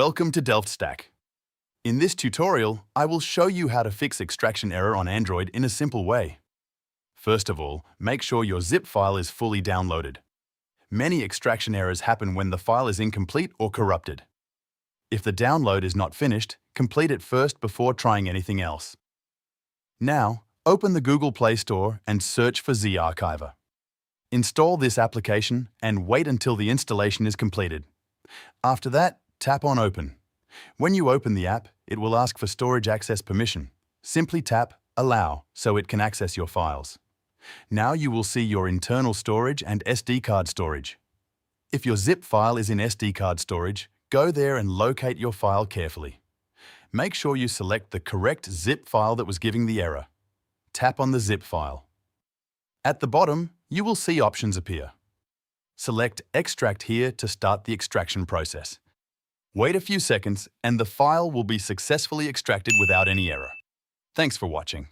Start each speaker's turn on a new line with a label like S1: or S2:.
S1: Welcome to DelftStack. In this tutorial, I will show you how to fix extraction error on Android in a simple way. First of all, make sure your zip file is fully downloaded. Many extraction errors happen when the file is incomplete or corrupted. If the download is not finished, complete it first before trying anything else. Now, open the Google Play Store and search for ZArchiver. Install this application and wait until the installation is completed. After that, tap on Open. When you open the app, it will ask for storage access permission. Simply tap Allow so it can access your files. Now you will see your internal storage and SD card storage. If your zip file is in SD card storage, go there and locate your file carefully. Make sure you select the correct zip file that was giving the error. Tap on the zip file. At the bottom, you will see options appear. Select Extract here to start the extraction process. Wait a few seconds and the file will be successfully extracted without any error. Thanks for watching.